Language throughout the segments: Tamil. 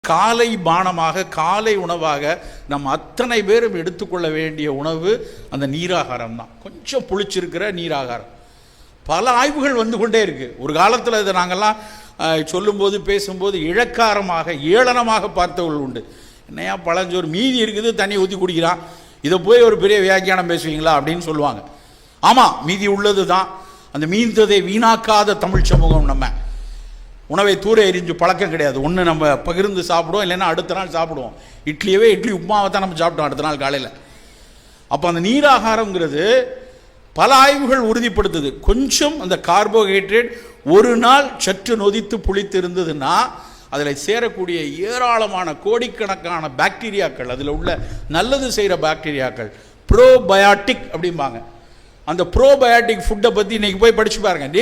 காலை பானமாக, காலை உணவாக நம்ம அத்தனை பேரும் எடுத்துக்கொள்ள வேண்டிய உணவு அந்த நீராகாரம் தான். கொஞ்சம் புளிச்சிருக்கிற நீராகாரம். பல ஆய்வுகள் வந்து கொண்டே இருக்குது. ஒரு காலத்தில் இதை நாங்கள்லாம் சொல்லும்போது பேசும்போது இழக்காரமாக ஏளனமாக பார்த்தவர்கள் உண்டு. என்னையா பழஞ்சோறு மீதி இருக்குது, தண்ணி ஊற்றி குடிக்கிறான், இதை போய் ஒரு பெரிய வியாக்கியானம் பேசுவீங்களா அப்படின்னு சொல்லுவாங்க. ஆமாம், மீதி உள்ளது தான். அந்த மீந்ததை வீணாக்காத தமிழ் சமூகம். நம்ம உணவை தூர எரிஞ்சு பழக்கம் கிடையாது. ஒன்று நம்ம பகிர்ந்து சாப்பிடுவோம், இல்லைன்னா அடுத்த நாள் சாப்பிடுவோம். இட்லி உப்புமாவை தான் நம்ம சாப்பிட்டோம் அடுத்த நாள் காலையில். அப்போ அந்த நீராகாரங்கிறது பல ஆய்வுகள் உறுதிப்படுத்துது. கொஞ்சம் அந்த கார்போஹைட்ரேட் ஒரு நாள் சற்று நொதித்து புளித்து இருந்ததுன்னா அதில் சேரக்கூடிய ஏராளமான கோடிக்கணக்கான பாக்டீரியாக்கள், அதில் உள்ள நல்லது செய்கிற பாக்டீரியாக்கள், ப்ரோபயாட்டிக் அப்படிம்பாங்க. அந்த ப்ரோபயாட்டிக் ஃபுட்டை பற்றி இன்றைக்கி போய் படித்து பாருங்கள்.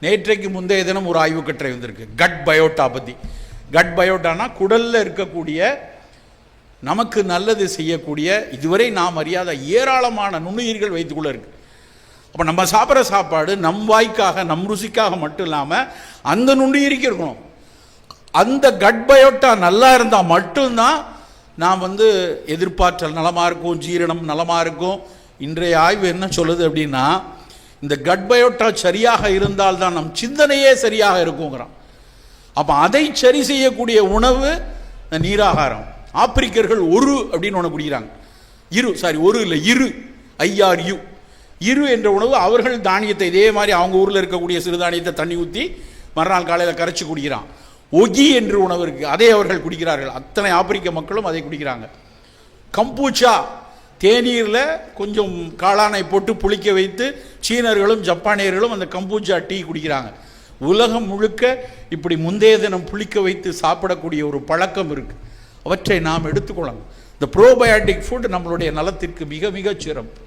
நேற்றைக்கு முந்தைய தினம் ஒரு ஆய்வு கட்டுரை வந்திருக்கு கட் பயோட்டா பற்றி. கட் பயோட்டானா குடலில் இருக்கக்கூடிய நமக்கு நல்லது செய்யக்கூடிய இதுவரை நாம் அறியாத ஏராளமான நுண்ணுயிர்கள் வைத்துக்குள்ளே இருக்குது. அப்போ நம்ம சாப்பிட்ற சாப்பாடு நம் வாய்க்காக, நம் ருசிக்காக மட்டும் இல்லாமல் அந்த நுண்ணுயிரிக்கு இருக்கணும். அந்த கட் பயோட்டா நல்லா இருந்தால் மட்டும்தான் நாம் எதிர்பார்த்தல் நலமாக இருக்கும், ஜீரணம் நலமாக இருக்கும். இன்றைய ஆய்வு என்ன சொல்லுது அப்படின்னா, இந்த கட் பயோட்டா சரியாக இருந்தால் தான் நம் சிந்தனையே சரியாக இருக்குங்கிறான். அப்போ அதை சரி செய்யக்கூடிய உணவு நீராகாரம். ஆப்பிரிக்கர்கள் ஒரு அப்படின்னு ஒன்று குடிக்கிறாங்க. இரு என்ற உணவு. அவர்கள் தானியத்தை இதே மாதிரி அவங்க ஊரில் இருக்கக்கூடிய சிறுதானியத்தை தண்ணி ஊற்றி மறுநாள் காலையில் கரைச்சி குடிக்கிறான். ஒகி என்று உணவு இருக்குது, அதை அவர்கள் குடிக்கிறார்கள். அத்தனை ஆப்பிரிக்க மக்களும் அதை குடிக்கிறாங்க. கம்பூச்சா, தேநீரில் கொஞ்சம் காளானை போட்டு புளிக்க வைத்து சீனர்களும் ஜப்பானியர்களும் அந்த கம்பூச்சா டீ குடிக்கிறாங்க. உலகம் முழுக்க இப்படி முந்தைய தினம் புளிக்க வைத்து சாப்பிடக்கூடிய ஒரு பழக்கம் இருக்குது. அவற்றை நாம் எடுத்துக்கொள்ளணும். இந்த ப்ரோபயாட்டிக் ஃபுட் நம்மளுடைய நலத்திற்கு மிக மிக சிறப்பு.